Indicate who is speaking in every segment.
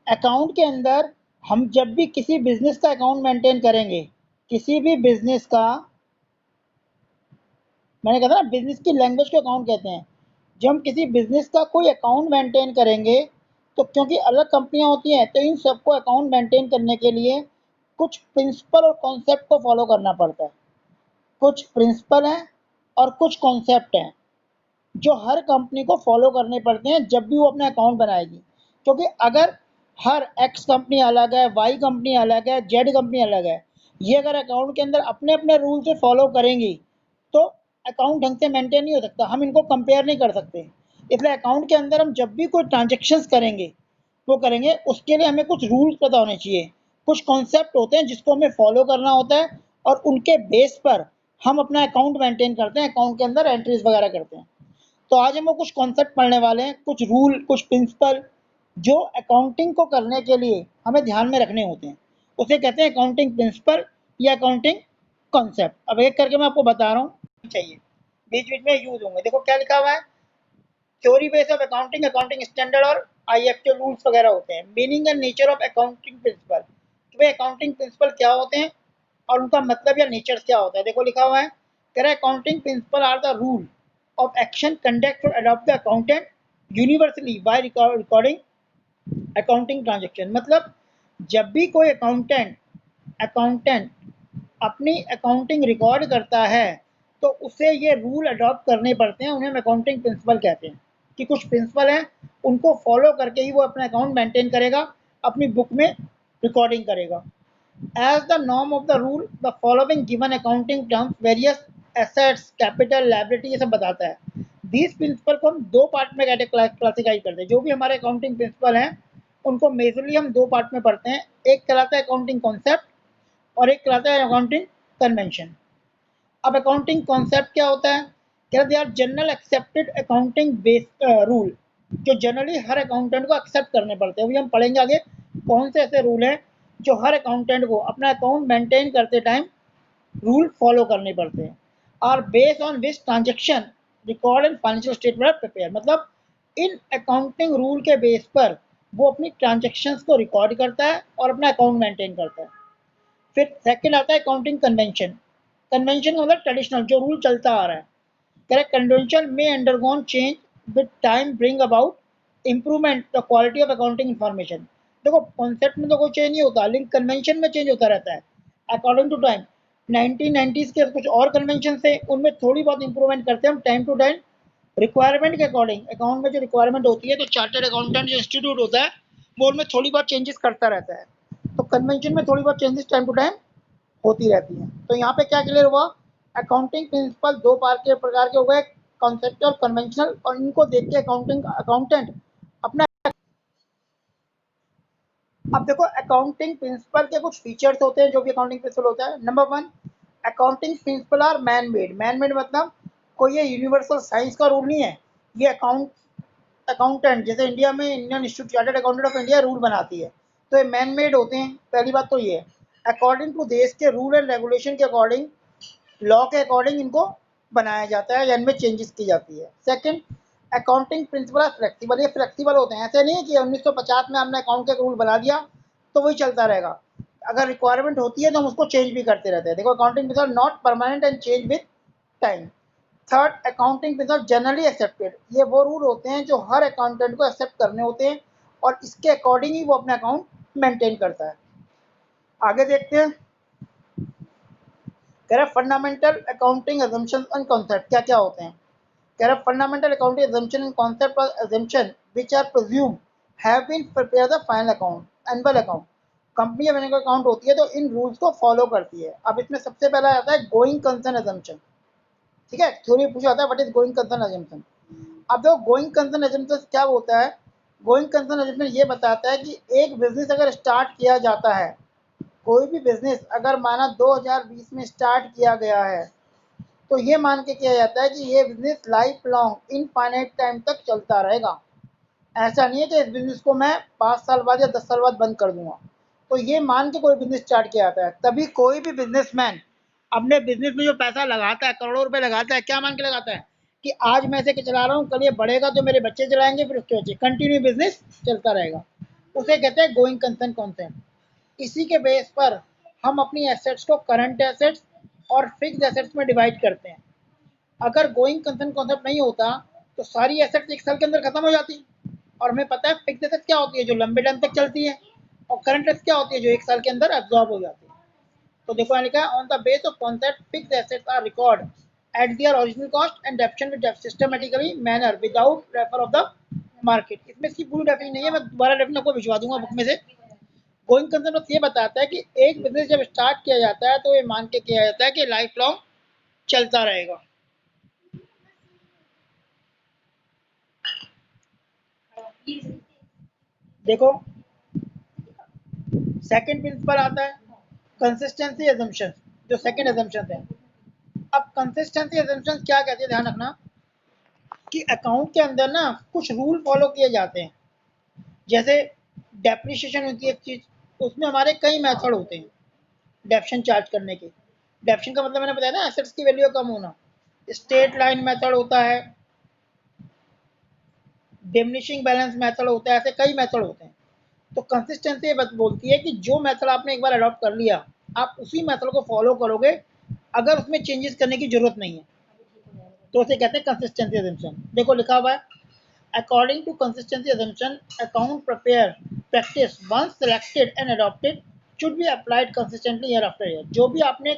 Speaker 1: Account के अंदर हम जब भी किसी बिजनेस का अकाउंट मेंटेन करेंगे, किसी भी बिजनेस का, मैंने कहा था ना बिजनेस की लैंग्वेज को अकाउंट कहते हैं। जब हम किसी बिजनेस का कोई अकाउंट मेंटेन करेंगे, तो क्योंकि अलग कंपनियां होती हैं, तो इन सबको अकाउंट मेंटेन करने के लिए कुछ प्रिंसिपल और कॉन्सेप्ट को फॉलो करना पड़ता है। कुछ प्रिंसिपल हैं और कुछ कॉन्सेप्ट हैं जो हर कंपनी को फॉलो करने पड़ते हैं जब भी वो अपना अकाउंट बनाएगी। क्योंकि अगर हर एक्स कंपनी अलग है, वाई कंपनी अलग है, जेड कंपनी अलग है, ये अगर अकाउंट के अंदर अपने अपने रूल से फॉलो करेंगी तो अकाउंट ढंग से मेंटेन नहीं हो सकता, हम इनको कंपेयर नहीं कर सकते। इसलिए अकाउंट के अंदर हम जब भी कोई ट्रांजेक्शन्स करेंगे, वो करेंगे उसके लिए हमें कुछ रूल्स पता होने चाहिए, कुछ कॉन्सेप्ट होते हैं जिसको हमें फॉलो करना होता है, और उनके बेस पर हम अपना अकाउंट मेंटेन करते हैं, अकाउंट के अंदर एंट्रीज वगैरह करते हैं। तो आज हम वो कुछ कॉन्सेप्ट पढ़ने वाले हैं, कुछ रूल, कुछ प्रिंसिपल जो अकाउंटिंग को करने के लिए हमें ध्यान में रखने होते हैं। उसे कहते हैं अकाउंटिंग प्रिंसिपल या अकाउंटिंग कॉन्सेप्ट। अब एक करके मैं आपको बता रहा हूँ, चाहिए बीच बीच में यूज होंगे। देखो क्या लिखा हुआ है, theory base of accounting, accounting standard और आईएफए रूल्स वगैरह होते हैं। Meaning and nature of accounting principle, कि भाई अकाउंटिंग प्रिंसिपल क्या होते हैं और उनका मतलब या नेचर क्या होता है। देखो लिखा हुआ है, कह रहा है accounting principle are the rule of action conduct or adopt the accountant universally by recording accounting transaction। मतलब जब भी कोई अकाउंटेंट अपनी अकाउंटिंग रिकॉर्ड करता है तो उसे ये रूल अडॉप्ट करने पड़ते हैं, उन्हें हम अकाउंटिंग प्रिंसिपल कहते हैं। कि कुछ प्रिंसिपल हैं, उनको फॉलो करके ही वो अपना अकाउंट मेंटेन करेगा, अपनी बुक में रिकॉर्डिंग करेगा। As the norm of the rule, the following given accounting terms, various assets, capital, liability, ये सब बताता है। These प्रिंसिपल को हम दो पार्ट में क्लासिफाई करते हैं। जो भी हमारे अकाउंटिंग प्रिंसिपल हैं उनको मेजरली हम दो पार्ट में पढ़ते हैं। एक कहलाता है अकाउंटिंग कॉन्सेप्ट और एक कहलाता है अकाउंटिंग कन्वेंशन। अब अकाउंटिंग कॉन्सेप्ट क्या होता है, क्या they are general accepted accounting base rule, जो जनरली हर अकाउंटेंट को एक्सेप्ट करने पड़ते हैं। अभी हम पढ़ेंगे आगे कौन से ऐसे रूल हैं जो हर अकाउंटेंट को अपना अकाउंट मेंटेन करते टाइम रूल फॉलो करने पड़ते हैं। और based on which transaction record and financial statement prepare, मतलब इन अकाउंटिंग रूल के बेस पर वो अपनी ट्रांजेक्शन्स को रिकॉर्ड करता है और अपना अकाउंट मेंटेन करता है। फिर सेकंड आता है अकाउंटिंग कन्वेंशन। कन्वेंशन मतलब ट्रेडिशनल, जो रूल चलता आ रहा है। करेक्ट, कन्वेंशन में undergone change with time, bring about improvement the quality of accounting information. देखो कॉन्सेप्ट में तो कोई चेंज नहीं होता, लेकिन कन्वेंशन में चेंज होता रहता है अकॉर्डिंग टू टाइम। 1990s के कुछ और कन्वेंशन थे, उनमें थोड़ी बहुत इंप्रूवमेंट करते हैं हम टाइम टू टाइम, रिक्वायरमेंट के अकॉर्डिंग। अकाउंट में जो रिक्वायरमेंट होती है तो चार्टर्ड अकाउंटेंट जो इंस्टीट्यूट होता है वो उनमें थोड़ी बहुत चेंजेस करता रहता है। तो कन्वेंशन में थोड़ी बहुत चेंजेस टाइम टू टाइम होती रहती हैं। तो यहाँ पे क्या क्लियर हुआ, अकाउंटिंग प्रिंसिपल दो प्रकार के हो गए, कॉन्सेप्ट और कन्वेंशनल, और इनको देख के अकाउंटेंट अपना। अब देखो अकाउंटिंग प्रिंसिपल के कुछ फीचर्स होते हैं जो भी अकाउंटिंग प्रिंसिपल होता है। Number one, accounting principle are man made. Man made मतलब कोई ये यूनिवर्सल साइंस का रूल नहीं है। ये अकाउंटेंट जैसे इंडिया में Indian institute chartered accountant of India rule बनाती है, तो ये मैन मेड होते हैं। पहली बात तो ये है, अकॉर्डिंग टू देश के रूल एंड रेगुलेशन के अकॉर्डिंग, लॉ के अकॉर्डिंग इनको बनाया जाता है या इनमें चेंजेस की जाती है। Second, accounting principle flexible. ये फ्लेक्सिबल होते हैं, ऐसे नहीं है कि 1950 में हमने अकाउंट का रूल बना दिया तो वही चलता रहेगा। अगर रिक्वायरमेंट होती है तो हम उसको चेंज भी करते रहते हैं। देखो accounting principle not permanent and change with time. Third, accounting principle generally accepted. ये वो रूल होते हैं जो हर अकाउंटेंट को एक्सेप्ट करने होते हैं और इसके अकॉर्डिंग ही वो अपना अकाउंट मेंटेन करता है। आगे देखते हैं, कह रहा fundamental accounting assumption and concept क्या क्या होते हैं। कह रहा fundamental accounting assumption and concept और assumption which are presume have been prepare the final account annual account. Company जब एनुअल अकाउंट होती है तो इन रूल्स को फॉलो करती है। अब इसमें सबसे पहला आता है गोइंग कंसर्न अजम्पशन। ठीक है, थ्योरी पूछा जाता है what is going concern assumption. अब देखो गोइंग कंसर्न अजम्पशन क्या होता है। गोइंग कंसर्न अजम्पशन ये बताता है कि एक बिजनेस अगर स्टार्ट किया जाता है, कोई भी बिजनेस अगर माना 2020 में स्टार्ट किया गया है, तो ये मान के किया जाता है कि ये business life long infinite time तक चलता रहेगा। ऐसा नहीं है कि इस बिजनेस को मैं 5 साल बाद या 10 साल बाद बंद कर दूंगा। तो ये मान के कोई बिजनेस स्टार्ट किया जाता है। तभी कोई भी बिजनेसमैन अपने बिजनेस में जो पैसा लगाता है, करोड़ों रुपए लगाता है, क्या मान के लगाता है कि आज मैं इसे चला रहा हूँ, कल ये बढ़ेगा तो मेरे बच्चे चलाएंगे, फिर उसके बच्चे, कंटिन्यू बिजनेस चलता रहेगा। उसे कहते हैं गोइंग कंसर्न कॉन्सेप्ट। इसी के बेस पर हम अपनी एसेट्स को करंट एसेट्स और फिक्स्ड एसेट्स में डिवाइड करते हैं। अगर गोइंग कंसर्न कॉन्सेप्ट नहीं होता तो सारी एसेट्स एक साल के अंदर खत्म हो जाती, और हमें पता है फिक्स्ड एसेट्स क्या होती है, जो लंबे टाइम तक चलती है, और करंट एसेट्स क्या होती है, जो एक साल के अंदर एब्जॉर्ब हो जाती है। तो देखो यहाँ लिखा है on the base of concept fixed assets are record at their original cost and depreciation with systematically manner without refer of the market. इसमें इसकी पूरी डेफिनेशन नहीं है, मैं दोबारा डेफिनेशन आपको भिजवा दूंगा बुक में से। गोइंग कंसर्न बस ये बताता है कि एक बिजनेस जब स्टार्ट किया जाता है तो ये मान के किया जाता है कि लाइफ लॉन्ग चलता रहेगा। देखो सेकंड प्रिंसिपल आता है कंसिस्टेंसी एजम्पशन, जो सेकंड एजम्पशन है। अब कंसिस्टेंसी एजम्पशन क्या कहते हैं, ध्यान रखना कि अकाउंट के अंदर ना कुछ रूल फॉलो किए जाते हैं। जैसे डेप्रिसिएशन होती है एक चीज, उसमें हमारे कई मेथड होते हैं डेप्शन चार्ज करने के। डेप्शन का मतलब मैंने बताया ना, एसेट्स की वैल्यू कम होना। स्ट्रेट लाइन मेथड होता है, डिमिनिशिंग बैलेंस मेथड होता है, ऐसे कई मेथड होते हैं। तो कंसिस्टेंसी ये बोलती है कि जो मेथड आपने एक बार अडॉप्ट कर लिया, आप उसी मेथड को फॉलो करोगे, अगर उसमें चेंजेस करने की जरूरत नहीं है, तो उसे कहते हैं कंसिस्टेंसी अजम्पशन। देखो लिखा हुआ है according to consistency assumption account prepare practice once selected and adopted should be applied consistently year after year. जो भी आपने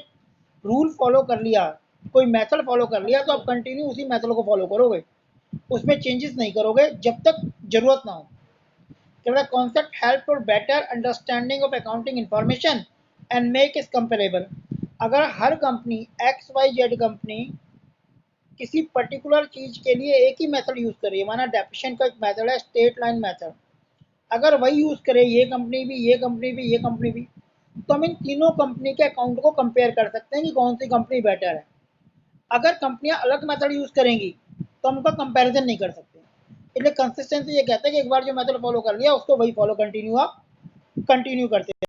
Speaker 1: रूल फॉलो कर लिया, कोई मेथड फॉलो कर लिया, तो आप कंटिन्यू उसी मेथड को फॉलो करोगे, उसमें चेंजेस नहीं करोगे जब तक जरूरत ना हो। The concept help for better understanding of accounting information and make it comparable। अगर हर कंपनी XYZ कंपनी किसी पर्टिकुलर चीज के लिए एक ही मेथड यूज कर रही है, माना डेप्रिसिएशन का एक मेथड है स्ट्रेट लाइन मेथड, अगर वही यूज करे ये कंपनी भी, ये कंपनी भी, ये कंपनी भी, तो हम इन तीनों कंपनी के अकाउंट को कंपेयर कर सकते हैं कि कौन सी कंपनी बेटर है। अगर कंपनियां अलग मेथड यूज करेंगी तो हम उनका कंपैरिजन नहीं कर सकते। इसलिए कंसिस्टेंसी ये कहता है कि एक बार जो मेथड फॉलो कर लिया उसको वही फॉलो कंटिन्यू आप कंटिन्यू करते हैं।